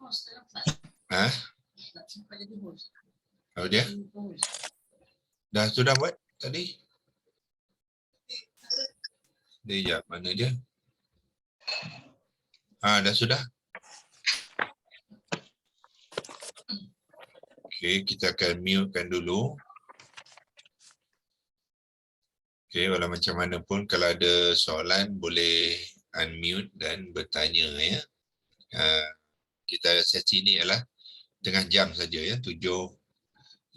Ha? Apa dia? Dah sudah buat tadi? Dia mana dia? Dah sudah. Okey, kita akan mute-kan dulu. Okey, walau macam mana pun kalau ada soalan boleh unmute dan bertanya ya. Kita sesi ni ialah tengah jam saja ya, 7.15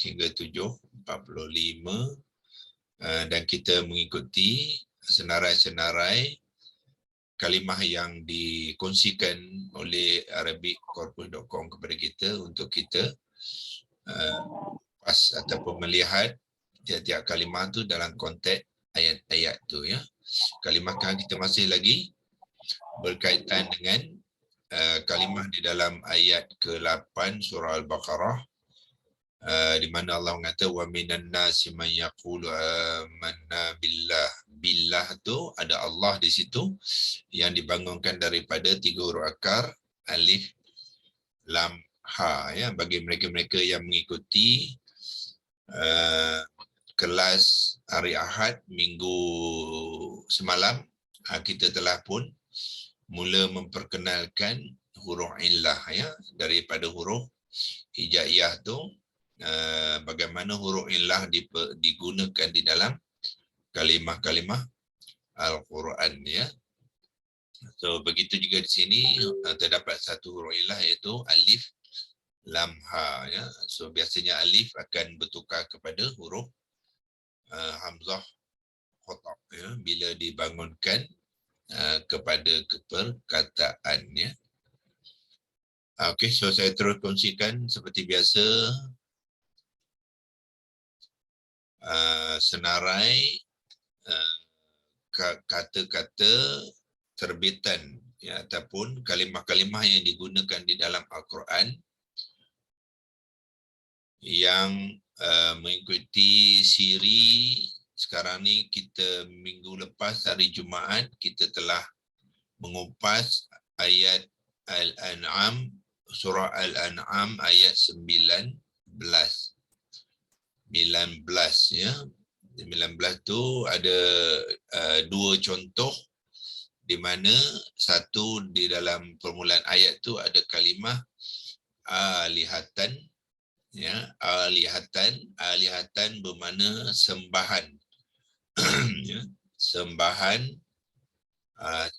hingga 7.45 dan kita mengikuti senarai-senarai kalimah yang dikongsikan oleh arabiccorpus.com kepada kita untuk kita pas ataupun melihat tiap-tiap kalimah tu dalam konteks ayat-ayat tu ya. Kalimah kan kita masih lagi berkaitan dengan kalimah di dalam ayat ke-8 surah Al-Baqarah di mana Allah mengata wa minan nasi man yaqulu amanna billah. Billah tu ada Allah di situ yang dibangunkan daripada 3 huruf akar alif lam ha ya, bagi mereka-mereka yang mengikuti kelas hari Ahad minggu semalam, kita telah pun mula memperkenalkan huruf illah ya, daripada huruf hijaiyah tu bagaimana huruf illah digunakan di dalam kalimah-kalimah Al-Quran ya. So begitu juga di sini terdapat satu huruf illah iaitu alif lam ha ya. So biasanya alif akan bertukar kepada huruf hamzah khotab ya bila dibangunkan kepada perkataan ya. Okey, so saya terus kongsikan seperti biasa senarai kata-kata terbitan ya, ataupun kalimah-kalimah yang digunakan di dalam Al-Quran yang mengikuti siri. Sekarang ni kita minggu lepas hari Jumaat kita telah mengupas ayat Al-An'am, surah Al-An'am ayat 19 ya. 19 tu ada dua contoh di mana satu di dalam permulaan ayat tu ada kalimah alihatan ya, alihatan bermakna sembahan ya, sembahan.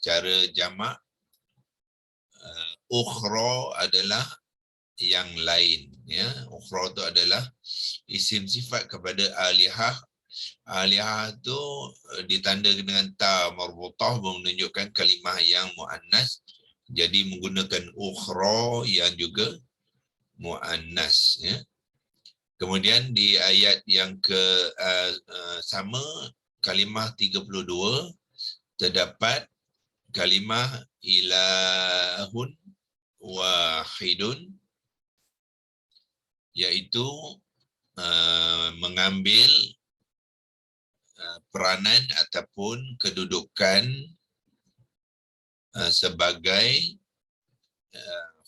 Cara jamak ukhra adalah yang lain ya. Ukhra tu adalah isim sifat kepada alihah. Alihah tu ditanda dengan ta marbutah menunjukkan kalimah yang muannas, jadi menggunakan ukhra yang juga muannas ya. Kemudian di ayat yang sama kalimah 32 terdapat kalimah ilahun wahidun, iaitu mengambil peranan ataupun kedudukan sebagai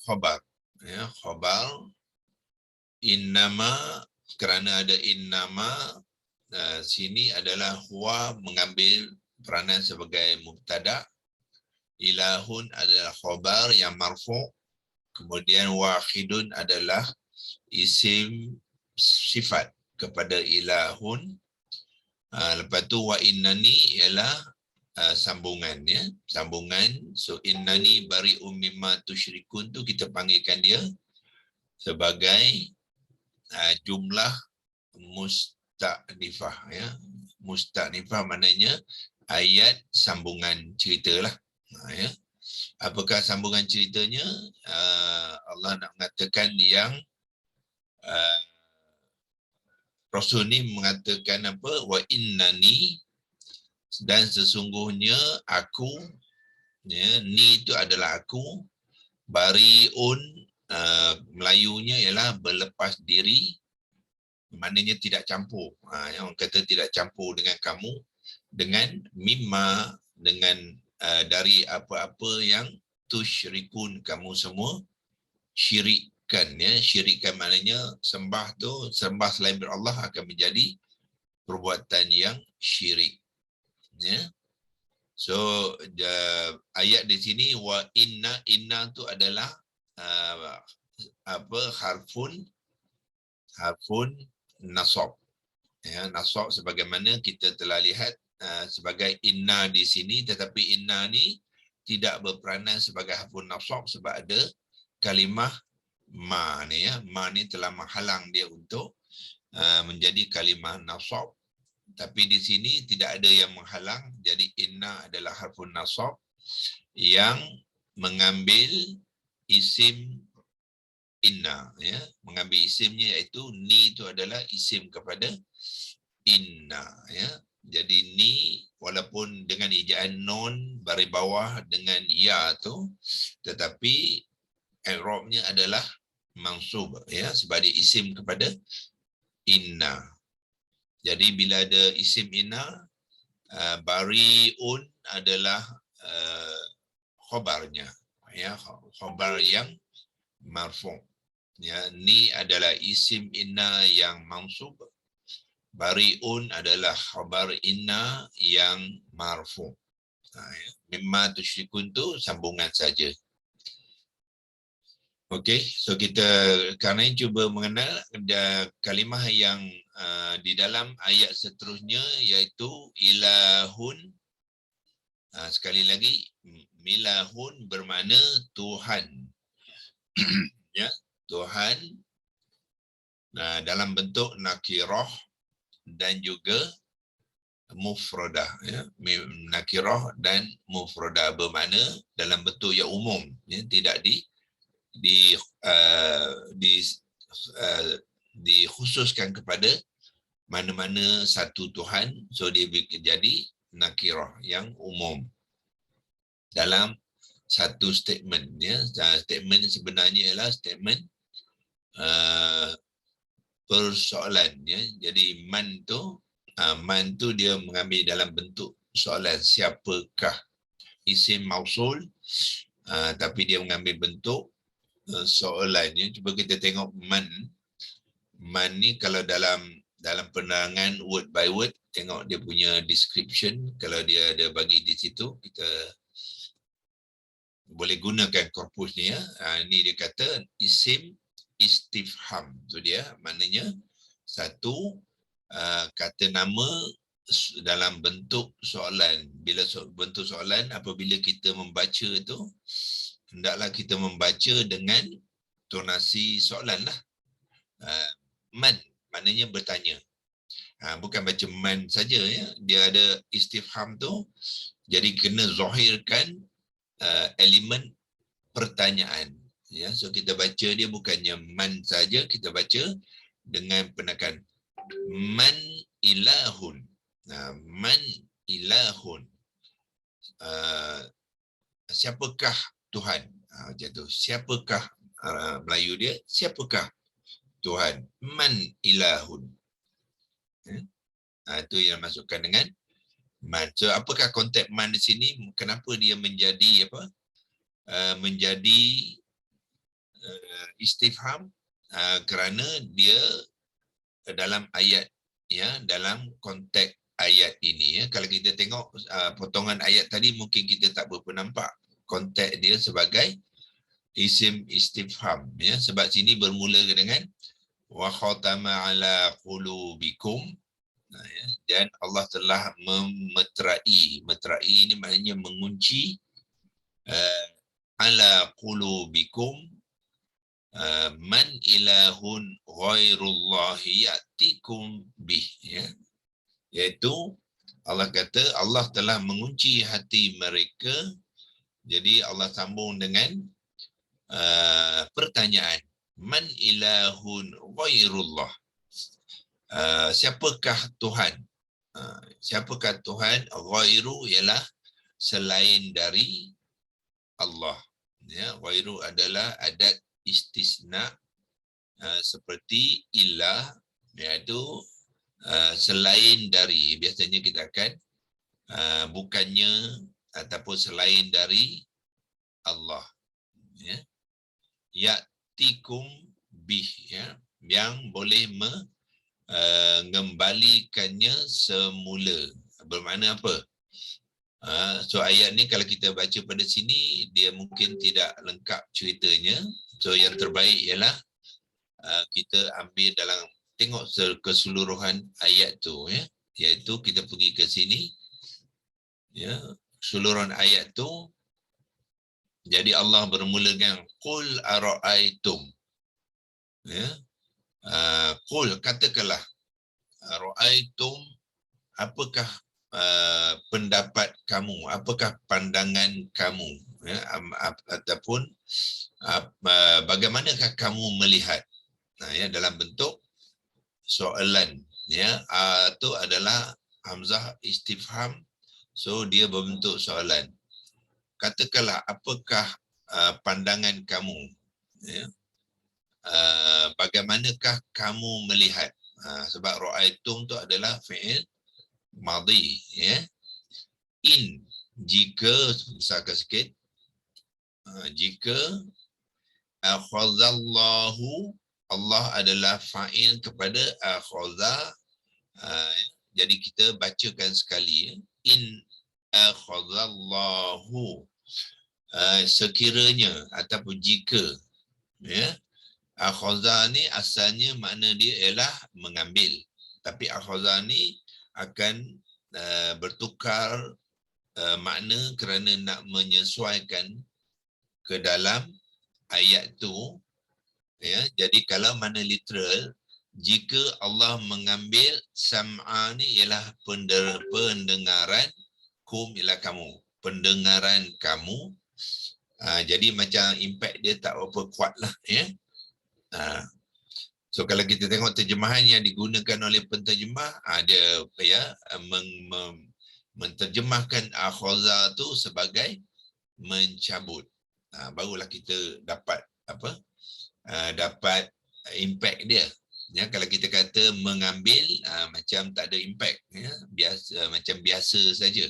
khabar ya, khabar innama, kerana ada innama sini adalah huwa mengambil peranan sebagai mubtada, ilahun adalah khabar yang marfu', kemudian wahidun adalah isim sifat kepada ilahun. Lepas tu wa innani ialah sambungan ya, sambungan. So innani bari'um mimma tusyrikun tu kita panggilkan dia sebagai jumlah musta'nifah ya. Musta'nifah maknanya ayat sambungan ceritalah ya. Apakah sambungan ceritanya? Allah nak mengatakan yang Rasul ni mengatakan apa? Wa innani, dan sesungguhnya aku ya, ni itu adalah aku, bariun Melayunya ialah berlepas diri, maknanya tidak campur. Yang orang kata tidak campur dengan kamu, dengan mimma, dengan dari apa-apa yang tusyrikun kamu semua syirikkan, ya. Syirikkan maknanya sembah selain Allah akan menjadi perbuatan yang syirik, ya. So ayat di sini wa inna tu adalah harfun nasab, ya. Nasab sebagaimana kita telah lihat sebagai inna di sini, tetapi inna ni tidak berperanan sebagai harfun nasab sebab ada kalimah ma ni, ya. Ma ni telah menghalang dia untuk menjadi kalimah nasab. Tapi di sini tidak ada yang menghalang. Jadi inna adalah harfun nasab yang mengambil isim inna, ya. Mengambil isimnya, iaitu ni itu adalah isim kepada inna, ya. Jadi ni walaupun dengan ejaan non baris bawah dengan ya tu, tetapi i'rabnya adalah mansub, ya, sebab dia isim kepada inna. Jadi bila ada isim inna, bari'un adalah khabarnya, ya, khabar yang marfu', ya. Ni adalah isim inna yang mansub, bari'un adalah khabar inna yang marfu'. Ya. Mimma tusyrikun tu sambungan saja. Okey, so kita kerana ini cuba mengenal kalimah yang di dalam ayat seterusnya, iaitu ilahun. Sekali lagi, milahun bermakna Tuhan. Ya, Tuhan dalam bentuk nakirah dan juga mufradah, ya. Nakirah dan mufradah bermakna dalam bentuk yang umum, ya, tidak dikhususkan kepada mana-mana satu Tuhan. So dia jadi nakirah yang umum dalam satu statement, ya. Statement sebenarnya ialah statement persoalan, ya. Jadi man tu dia mengambil dalam bentuk soalan, siapakah, isim mausul, tapi dia mengambil bentuk soalan, ya. Cuba kita tengok man ni kalau dalam penerangan word by word, tengok dia punya description. Kalau dia ada bagi di situ, kita boleh gunakan korpus ni, ya. Ni dia kata isim istifham. Tu dia, maknanya satu kata nama dalam bentuk soalan. Bila bentuk soalan, apabila kita membaca tu, hendaklah kita membaca dengan tonasi soalan lah. Man maknanya bertanya. Bukan baca man saja, ya. Dia ada istifham tu, jadi kena zahirkan elemen pertanyaan, ya. So kita baca dia bukannya man saja, kita baca dengan penekan man ilahun. Man ilahun, siapakah Tuhan, macam tu. Siapakah, Melayu dia siapakah Tuhan, man ilahun, itu yang masukkan dengan man. So apakah konteks man di sini? Kenapa dia menjadi menjadi istifham? Kerana dia dalam ayat, ya, dalam konteks ayat ini, ya. Kalau kita tengok potongan ayat tadi, mungkin kita tak berapa nampak konteks dia sebagai isim istifham, ya. Sebab sini bermula dengan wa khatama ala qulubikum, ya. Dan Allah telah memeterai. Meterai ini maknanya mengunci, ala qulubikum man ilahun ghairullahi ya'tikum bih, ya. Iaitu Allah kata Allah telah mengunci hati mereka. Jadi Allah sambung dengan pertanyaan, man ilahun ghairullah, siapakah Tuhan? Siapakah Tuhan? Ghairu ialah selain dari Allah, ya. Ghairu adalah adat istisna, seperti ilah, iaitu selain dari. Biasanya kita akan bukannya ataupun selain dari Allah, ya. ya'tikum bih, ya, yang boleh mengembalikannya semula. Bermakna apa? So ayat ni kalau kita baca pada sini, dia mungkin tidak lengkap ceritanya. So yang terbaik ialah kita ambil dalam, tengok keseluruhan ayat tu, ya, iaitu kita pergi ke sini, ya, keseluruhan ayat tu. Jadi Allah bermula dengan qul ara'aitum, ya, qul, katakanlah, ara'aitum, apakah pendapat kamu, apakah pandangan kamu, ya, ataupun bagaimanakah kamu melihat. Ya, dalam bentuk soalan, ya, itu adalah hamzah istifham, so dia berbentuk soalan. Katakanlah, apakah pandangan kamu, ya, bagaimanakah kamu melihat. Sebab ra'aitum tu adalah fi'il madhi, ya. In, jika, besarkan sikit, jika akhazallahu, Allah adalah fa'il kepada akhaza, jadi kita bacakan sekali, ya. In akhazallahu, sekiranya ataupun jika, ya. Akhaza ni asalnya makna dia ialah mengambil, tapi akhaza ni akan bertukar makna kerana nak menyesuaikan ke dalam ayat tu, ya. Jadi kalau makna literal, jika Allah mengambil, sam'a ni ialah pendengaran, kum ialah kamu, pendengaran kamu. Jadi macam impact dia tak berapa kuat lah, ya. So kalau kita tengok terjemahan yang digunakan oleh penterjemah, dia ya, menterjemahkan akhaza tu sebagai mencabut. Barulah kita dapat apa? Dapat impact dia. Ya, kalau kita kata mengambil, macam tak ada impact, ya, biasa, macam biasa saja.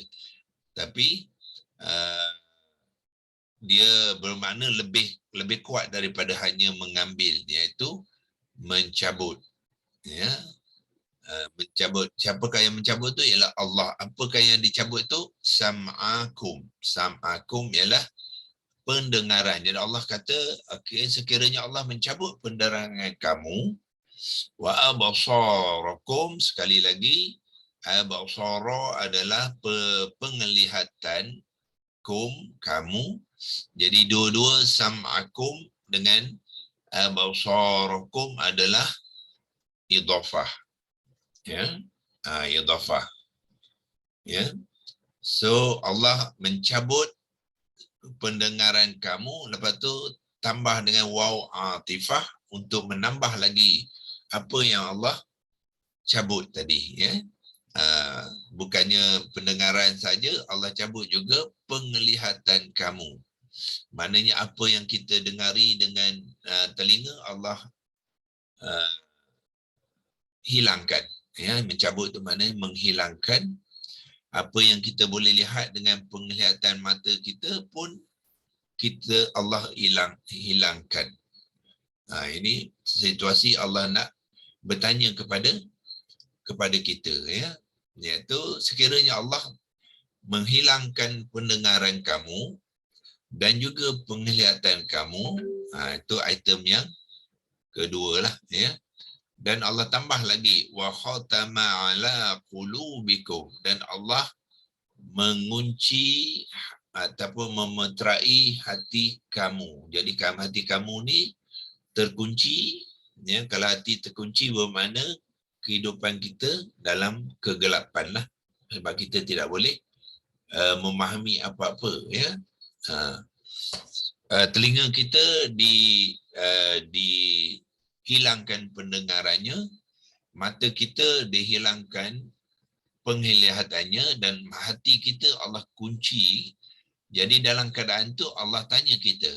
Tapi dia bermakna lebih kuat daripada hanya mengambil, iaitu mencabut, ya. Mencabut. Siapakah yang mencabut tu? Ialah Allah. Apakah yang dicabut tu? Sam'akum. Sam'akum ialah pendengaran. Jadi Allah kata, okay, sekiranya Allah mencabut pendengaran kamu, wa absarakum, sekali lagi, absara adalah penglihatan, kum, kamu. Jadi dua-dua sam'akum dengan absarakum adalah idhafah, ya, idhafah, ya. So Allah mencabut pendengaran kamu, lepas tu tambah dengan waw atifah untuk menambah lagi apa yang Allah cabut tadi, ya. Bukannya pendengaran saja, Allah cabut juga penglihatan kamu. Maknanya apa yang kita dengari dengan telinga, Allah hilangkan, ya. Mencabut itu maknanya menghilangkan. Apa yang kita boleh lihat dengan penglihatan mata kita pun Allah hilangkan. Ini situasi Allah nak bertanya kepada kita, ya. Iaitu sekiranya Allah menghilangkan pendengaran kamu dan juga penglihatan kamu, itu item yang kedua lah, ya. Dan Allah tambah lagi, wa khatama ala qulubikum, dan Allah mengunci ataupun memeterai hati kamu. Jadi hati kamu ni terkunci, ya. Kalau hati terkunci bermakna kehidupan kita dalam kegelapan lah, sebab kita tidak boleh memahami apa-apa, ya. Telinga kita dihilangkan pendengarannya, mata kita dihilangkan penglihatannya, dan hati kita Allah kunci. Jadi dalam keadaan tu Allah tanya kita,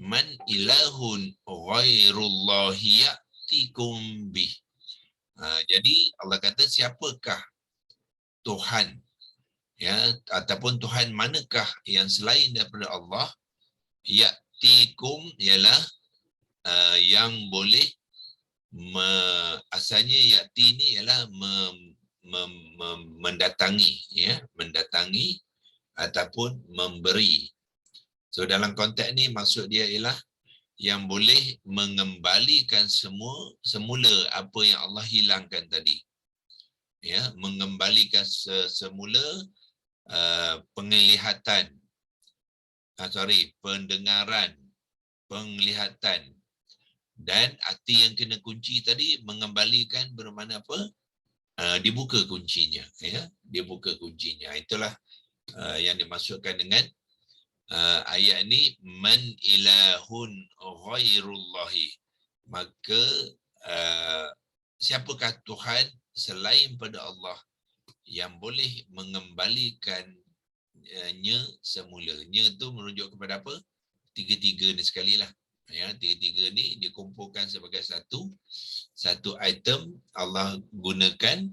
man ilahun ghairullahi ya'tikum bih. Jadi Allah kata, siapakah Tuhan, ya, ataupun Tuhan manakah yang selain daripada Allah, ya'tikum ialah yang boleh asalnya yati ni ialah mendatangi, ya, mendatangi ataupun memberi. So dalam konteks ni maksud dia ialah yang boleh mengembalikan semula apa yang Allah hilangkan tadi. Ya, mengembalikan semula penglihatan, pendengaran, penglihatan, dan hati yang kena kunci tadi mengembalikan bermakna apa? Dibuka kuncinya, ya, dibuka kuncinya. Itulah yang dimaksudkan dengan ayat ini, man ilahun ghairullahi. Maka siapakah Tuhan selain pada Allah yang boleh mengembalikannya semula. Nya tu merujuk kepada apa? Tiga-tiga ni sekali lah. Ya, tiga-tiga ni dikumpulkan sebagai satu item. Allah gunakan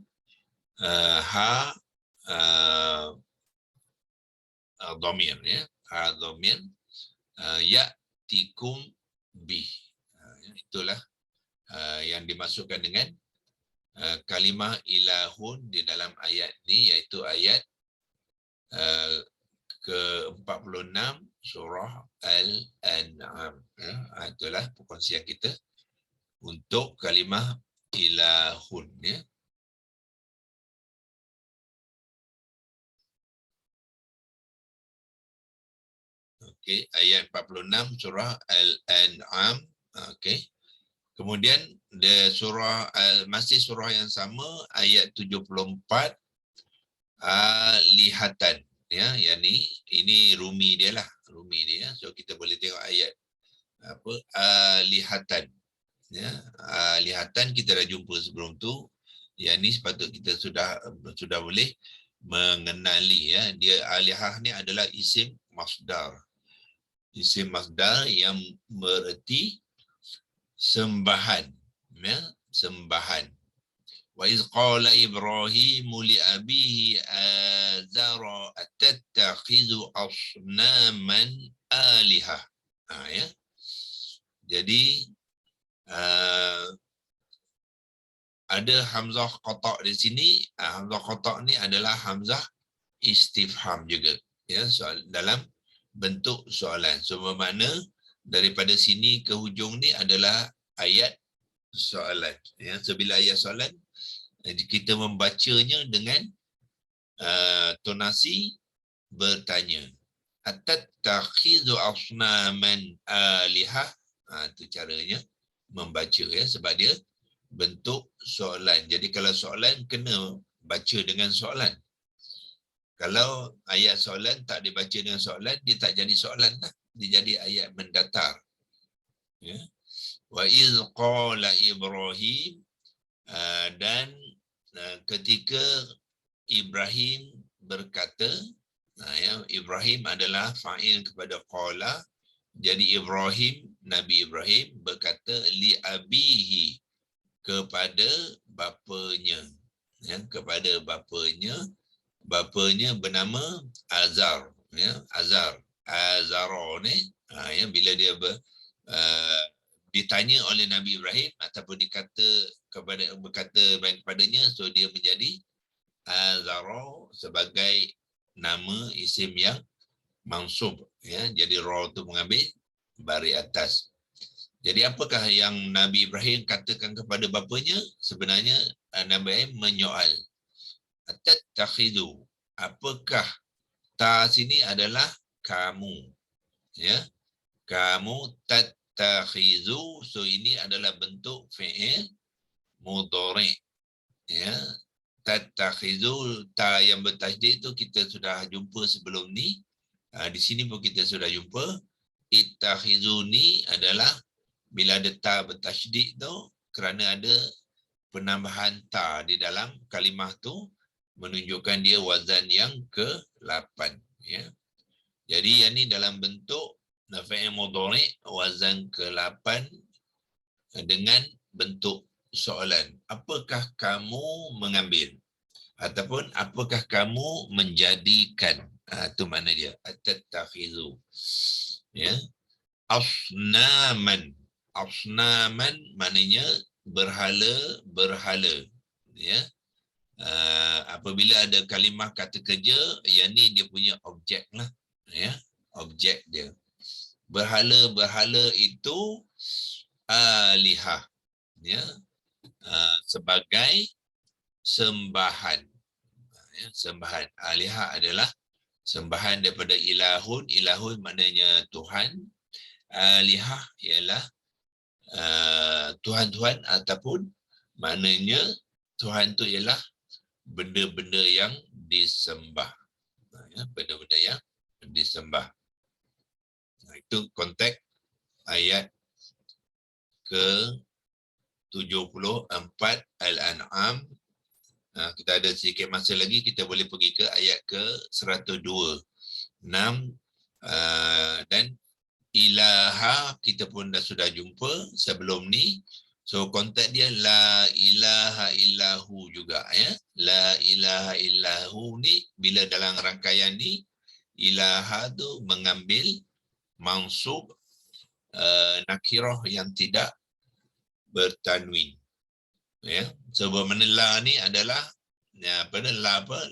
dhamir, ya, dhamir ya'tikum bih. Itulah yang dimasukkan dengan kalimah ilahun di dalam ayat ni, iaitu ayat ke-46 surah Al-An'am. Itulah perkongsian kita untuk kalimah ilahun, ya. Okey, ayat 46 surah Al-An'am. Okey. Kemudian masih surah yang sama, ayat 74, lihatan, ya, yang ini rumi dia lah, rumi dia. So kita boleh tengok ayat apa, lihatan, ya. Lihatan kita dah jumpa sebelum tu. Yang ni sepatut kita sudah boleh mengenali, ya. Dia alihah ni adalah isim masdar. Isim masdar yang bererti sembahan, ya, sembahan. Wa iz qala Ibrahimu li abihi azara atattakhizu asnaman alihah. Ya. Jadi ada hamzah qata' di sini. Hamzah qata' ni adalah hamzah istifham juga, ya, soal dalam bentuk soalan. So bermakna daripada sini ke hujung ni adalah ayat soalan, ya. So bila ayat soalan, kita membacanya dengan tonasi bertanya. Atattakhizu asnaman alihah. Itu caranya membaca, ya, sebab dia bentuk soalan. Jadi kalau soalan kena baca dengan soalan. Kalau ayat soalan tak dibaca dengan soalan, dia tak jadi soalan lah. Dia jadi ayat mendatar. Ya. Wa iz qala Ibrahim, dan ketika Ibrahim berkata, ya, Ibrahim adalah fa'il kepada qala. Jadi Ibrahim, Nabi Ibrahim berkata li abihi, kepada bapanya, ya, kepada bapanya. Bapanya bernama Azar, ya, Azaro ni, ya, bila dia ditanya oleh Nabi Ibrahim ataupun berkata kepadanya, so dia menjadi Azaro sebagai nama isim yang mansub, ya. Jadi ra tu mengambil baris atas. Jadi apakah yang Nabi Ibrahim katakan kepada bapanya? Sebenarnya Nabi Ibrahim menyoal, tatakhidu, apakah, ta sini adalah kamu, ya, kamu, tatakhizu, so ini adalah bentuk fi'il mudhari', ya. Tatakhizu, ta yang bertajdid itu kita sudah jumpa sebelum ni. Di sini pun kita sudah jumpa. Ittakhizuni adalah bila ada ta bertajdid tu, kerana ada penambahan ta di dalam kalimah tu, menunjukkan dia wazan yang ke-8, ya. Jadi yang ni dalam bentuk fi'il mudhari' wazan ke-8 dengan bentuk soalan. Apakah kamu mengambil? Ataupun apakah kamu menjadikan? Itu makna dia. Atattakhizu, ya. Asnaman. Asnaman maknanya berhala. Ya. Apabila ada kalimah kata kerja, yang ni dia punya objek lah. Ya. Objek dia. Berhala itu alihah. Ya. Sebagai sembahan. Ya. Sembahan. Alihah adalah sembahan daripada ilahun. Ilahun maknanya Tuhan. Alihah ialah Tuhan-Tuhan ataupun maknanya Tuhan tu ialah benda-benda yang disembah. Ya, benda-benda yang disembah. Itu konteks ayat ke-74 Al-An'am. Kita ada sedikit masa lagi, kita boleh pergi ke ayat ke-102. 6 dan ilaha kita pun sudah jumpa sebelum ni. So konteks dia la ilaha illahu juga ya. La ilaha illahu ni bila dalam rangkaian ni ilaha tu mengambil mansub nakirah yang tidak bertanwin. Ya. Sebab mana la ni adalah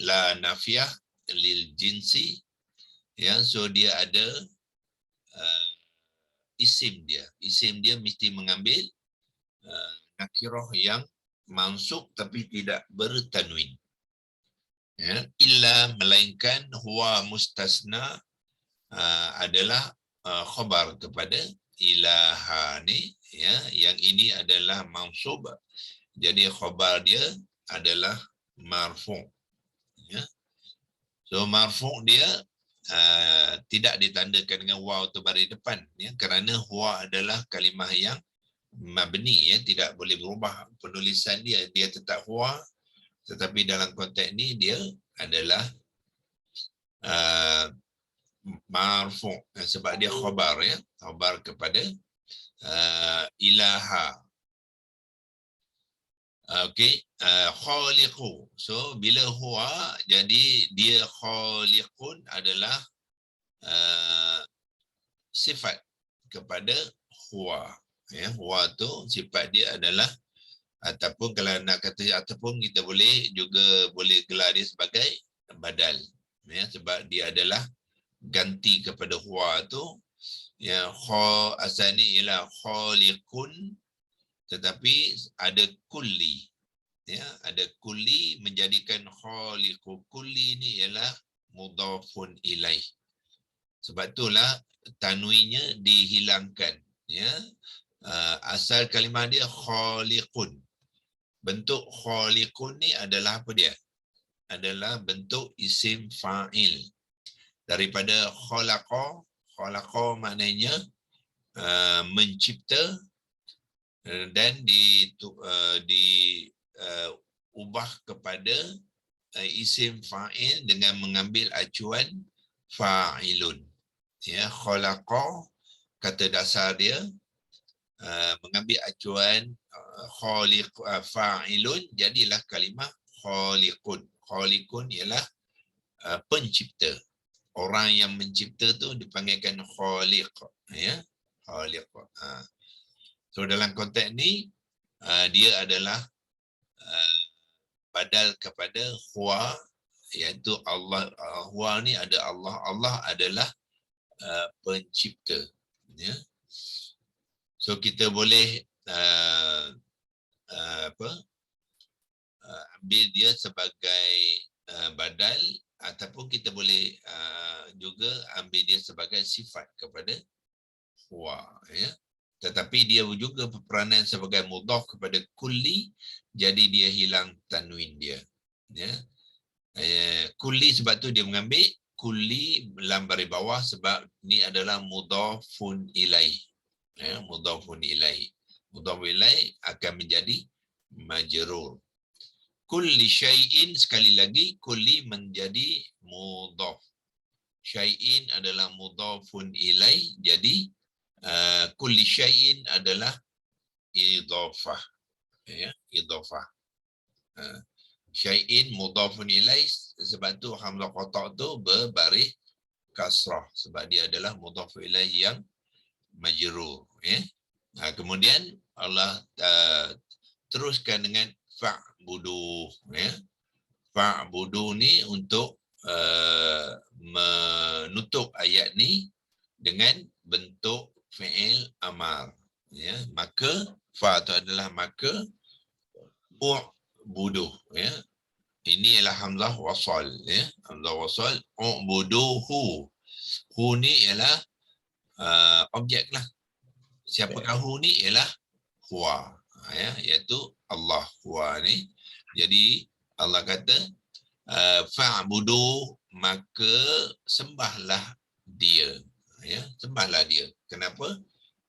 la nafiyah lil jinsi. Ya, so dia ada isim dia. Isim dia mesti mengambil nakirah yang mansub tapi tidak bertanwin. Ya, illa melainkan huwa mustasna adalah khabar kepada ilaha ni, ya, yang ini adalah mansub. Jadi khabar dia adalah marfu'. Ya. So marfu' dia tidak ditandakan dengan waw tu baris depan, ya, kerana huwa adalah kalimah yang mabni, ya, tidak boleh berubah penulisan dia tetap huwa, tetapi dalam konteks ni dia adalah marfu' sebab dia khabar, ya, khabar kepada ilaha. Okey, khaliqu. So bila huwa jadi dia khaliqun adalah sifat kepada huwa. Ya, huwa tu sifat dia adalah, ataupun kalau nak kata ataupun kita boleh juga boleh gelar dia sebagai badal. Ya, sebab dia adalah ganti kepada huwa tu. Ya, asal ni ialah khaliqun, tetapi ada kulli. Ya, ada kulli menjadikan khaliqu. Kulli ni ialah mudhafun ilaih. Sebab itulah tanwinnya dihilangkan. Ya, asal kalimah dia khaliqun. Bentuk khaliqun ni adalah apa dia? Adalah bentuk isim fa'il. Daripada khalaqa. Khalaqa maknanya mencipta, dan diubah kepada isim fa'il dengan mengambil acuan fa'ilun. Ya, khalaqa kata dasar dia mengambil acuan khaliq fa'ilun, jadilah kalimah khaliqun. Khaliqun ialah pencipta. Orang yang mencipta tu dipanggilkan khaliq, ya, khaliq. So dalam konteks ni dia adalah badal kepada huwa, iaitu Allah. Huwa ni ada Allah. Allah adalah pencipta. Ya. So kita boleh ambil dia sebagai badal, ataupun kita boleh juga ambil dia sebagai sifat kepada huwa, ya. Tetapi dia juga berperanan sebagai mudhaf kepada kulli, jadi dia hilang tanwin dia. Ya. Kulli sebab tu dia mengambil kulli lam baris bawah, sebab ni adalah mudhafun ilaih. Ya, mudhafun ilaih. Mudhafun ilaih akan menjadi majrur. Kulli syai'in, sekali lagi kulli menjadi mudhaf. Syai'in adalah mudhafun ilaih, jadi kulli syai'in adalah idhafah. Ya, idhafah. Syai'in mudhafun ilaih, sebab tu hamzah qata' tu berbaris kasrah, sebab dia adalah mudhafun ilaih yang majrur, ya. Kemudian Allah teruskan dengan fa'budu, ya. Fa'budu ni untuk menutup ayat ni dengan bentuk fi'il amar, ya. Maka fa itu adalah maka, u'budu, ya. Ini ialah hamzah wasal, ya. Hamzah wasal, u'buduhu. Hu ni ialah objek lah. Siapakah hu ni? Ialah huwa, ya, iaitu Allah, huwa ni. Jadi Allah kata fa'budu, maka sembahlah dia, ya, sembahlah dia. Kenapa?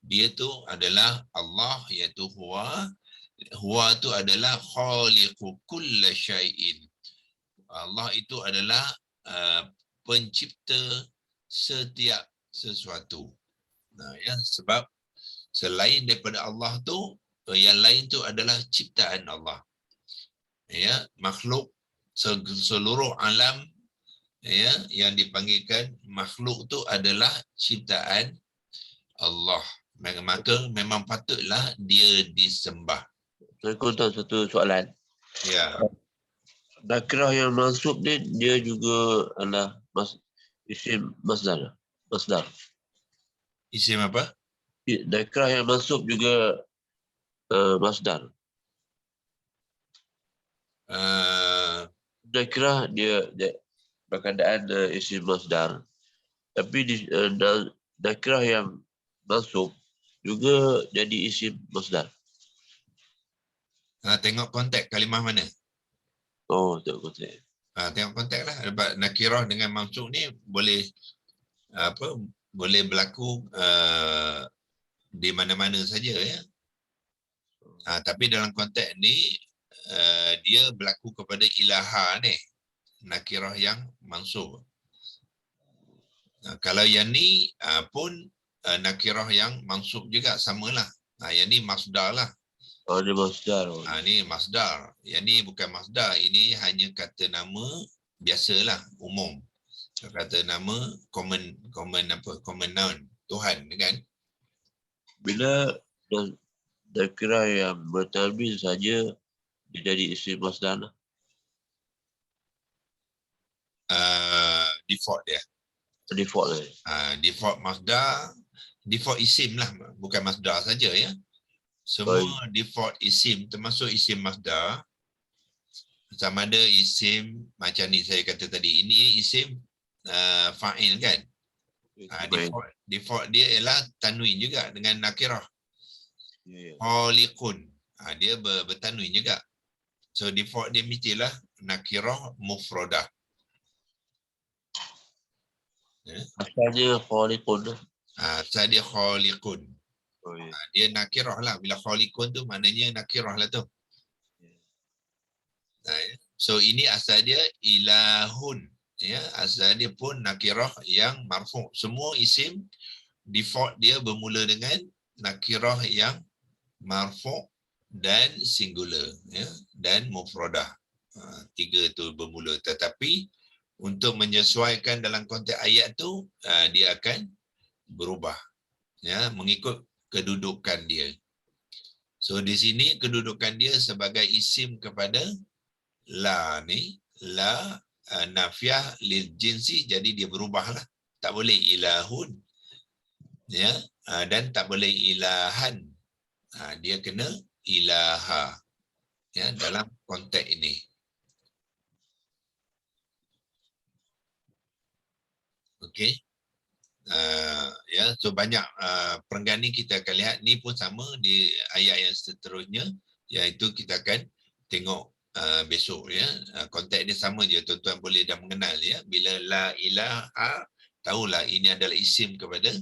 Dia tu adalah Allah, iaitu huwa. Huwa tu adalah khaliqu kulla syai'in. Allah itu adalah pencipta setiap sesuatu. Nah, ya, sebab selain daripada Allah tu, yang lain tu adalah ciptaan Allah. Ya, makhluk seluruh alam, ya, yang dipanggilkan makhluk tu adalah ciptaan Allah. Maka memang patutlah dia disembah. Saya tahu satu soalan. Ya. Nakirah yang mansub ni dia juga adalah isim masdar. Masdar. Isim apa? Nakirah yang mansub juga masdar. Nakirah dia berkandaan isim masdar. Tapi nakirah yang mansub juga jadi isim masdar. Tengok konteks kalimah mana. Oh, tengok konteks. Tengok konteks lah. Nakirah dengan mansub ni boleh boleh berlaku di mana-mana saja, ya. Tapi dalam konteks ni dia berlaku kepada ilaha ni, nakirah yang mansub. Kalau yang ni pun nakirah yang mansub juga, samalah. Yang ni masdar lah. Ini masdar. Ni masdar. Yang ni bukan masdar. Ini hanya kata nama biasalah, umum. Kata nama common noun, Tuhan, kan? Bila nakirah yang bertanwin saja dia jadi isim masdar. Default dia. Default lah. Default masdar, default isim lah, bukan masdar saja, ya. Semua default isim, termasuk isim masdar, sama ada isim macam ni saya kata tadi, ini isim fa'il, kan? Default dia ialah tanwin juga dengan nakirah. Khaliqun, dia bertanwin juga. So default dia mestilah nakirah mufradah. Asalnya khaliqun. Asal dia khaliqun. Dia nakirah lah. Bila khaliqun tu maknanya nakirah lah tu. So ini asal dia ilahun, ya. Asal dia pun nakirah yang marfu'. Semua isim default dia bermula dengan nakirah yang marfu' dan singular, ya, dan mufradah. Tiga tu bermula. Tetapi untuk menyesuaikan dalam konteks ayat tu, dia akan berubah, ya, mengikut kedudukan dia. So di sini kedudukan dia sebagai isim kepada la ni, la nafiah lil jinsi, jadi dia berubahlah. Tak boleh ilahun, ya, dan tak boleh ilahan. Dia kena ilaha, ya, dalam konteks ini. Okey. Ya, so banyak perenggan ni kita akan lihat. Ni pun sama di ayat yang seterusnya, iaitu kita akan tengok besok, ya. Konteks dia sama je, tuan-tuan boleh dah mengenal, ya. Bila la ilaha, tahulah ini adalah isim kepada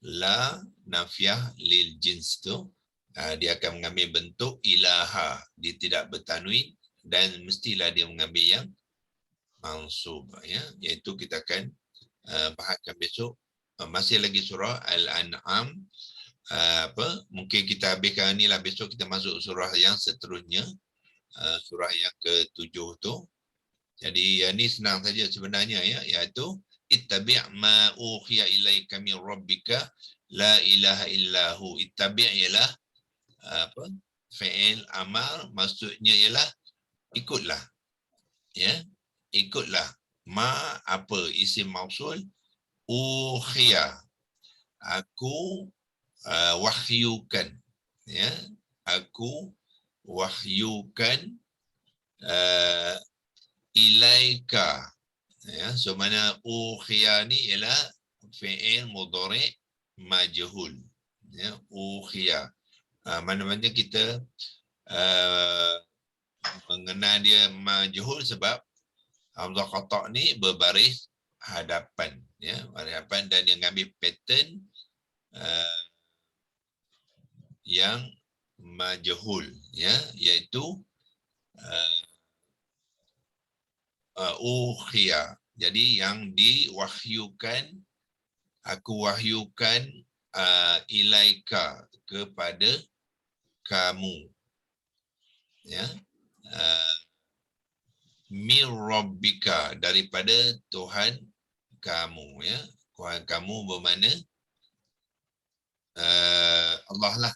la nafiah lil jins tu. Dia akan mengambil bentuk ilaha, dia tidak bertanwin dan mestilah dia mengambil yang mansub, ya. Iaitu kita akan bahaskan besok. Masih lagi surah Al-An'am. Mungkin kita habiskan ni lah, besok kita masuk surah yang seterusnya, surah yang ke-7 tu. Jadi ni senang saja sebenarnya, ya, iaitu ittabi' ma uhiya ilaika min rabbika la ilaha illahu. Ittabi' ialah apa? Fi'il amar, maksudnya ialah ikutlah. Ya, ikutlah. Ma apa? Isim mausul. Uhiya, aku wahyukan. Ya, aku wahyukan ilaika. Ya, so mana uhiya ni ialah fi'il mudhari' majhul. Ya, uhiya. Mana-mana kita mengenal dia majhul sebab hamzah qata' ni berbaris hadapan, ya, hadapan, dan dia mengambil pattern yang majhul, ya, iaitu uhiya. Jadi yang diwahyukan, aku wahyukan ilaika, kepada kamu, ya, min rabbika, daripada Tuhan kamu, ya. Tuhan kamu bermakna Allah lah.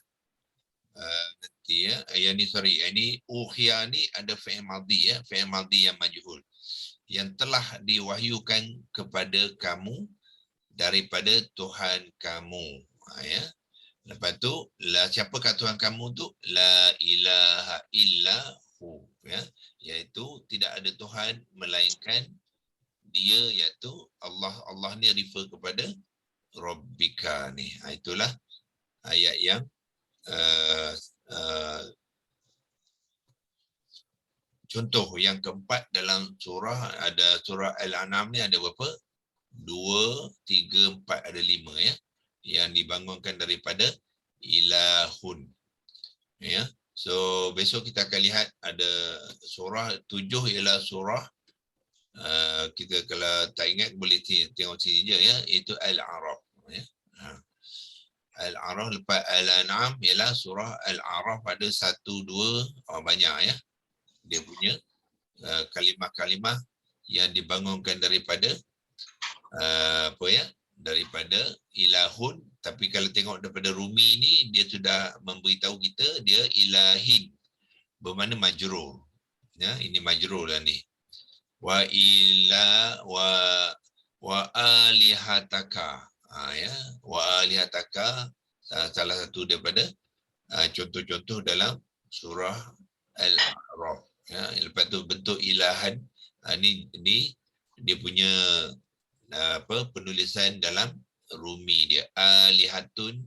Nanti ya, yang ni sorry, yang ni uhiya ni ada fi'il madhi, ya, fi'il madhi yang majhul, yang telah diwahyukan kepada kamu daripada Tuhan kamu, ya. Lepas tu, siapakah Tuhan kamu tu? La ilaha illahu, ya, iaitu tidak ada Tuhan melainkan dia, iaitu Allah. Allah ni refer kepada Rabbika ni. Itulah ayat yang contoh yang keempat dalam surah. Ada surah Al-An'am ni ada berapa? 2, 3, 4, ada 5, ya, yang dibangunkan daripada ilahun, ya. So besok kita akan lihat ada surah 7 ialah surah kita kalau tak ingat boleh tengok sini je, ya, iaitu Al-A'raf, ya. Al-A'raf. Lepas Al-An'am ialah surah Al-A'raf, ada 1, 2, banyak, ya, dia punya kalimah-kalimah yang dibangunkan daripada apa, ya, daripada ilahun. Tapi kalau tengok daripada Rumi ni, dia sudah memberitahu kita dia ilahin, bermakna majrur, ya. Ini majrur lah ni. Wa ila wa alihataka, ya, wa alihataka salah satu daripada contoh-contoh dalam surah Al-A'raf, ya. Lepas tu bentuk ilahan, ni dia punya penulisan dalam Rumi dia, alihatun,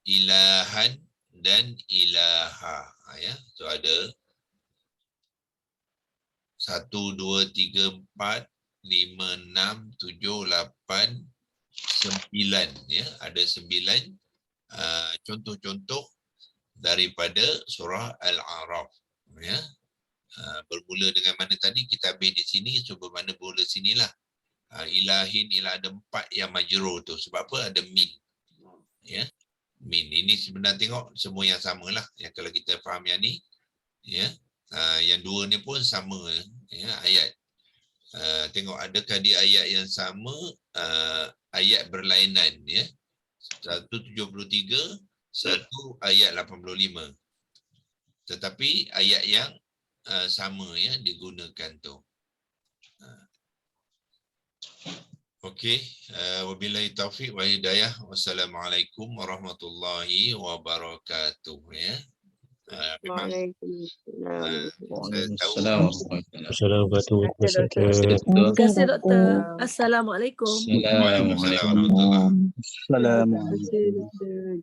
ilahan, dan ilaha, ya. So ada 1, 2, 3, 4, 5, 6, 7, 8, 9, ya. Ada 9 contoh-contoh daripada surah Al-A'raf, ya. Bermula dengan mana tadi? Kita habis di sini, so bermakna bermula sinilah. Ilahin ialah ada 4 yang majrur tu. Sebab apa? Ada min, ya. Min ini sebenarnya tengok semua yang sama lah, ya, kalau kita faham yang ni, ya. Yang 2 ni pun sama, ya, ayat. Tengok adakah di ayat yang sama ayat berlainan, ya. 173, satu ayat 85. Tetapi ayat yang sama, ya, digunakan tu. Okey, wabillahi taufiq wa hidayah. Wassalamualaikum warahmatullahi wabarakatuh, ya. Waalaikumsalam. Assalamualaikum. Terima kasih, Doktor. Assalamualaikum. Waalaikumsalam warahmatullahi wabarakatuh. Assalamualaikum.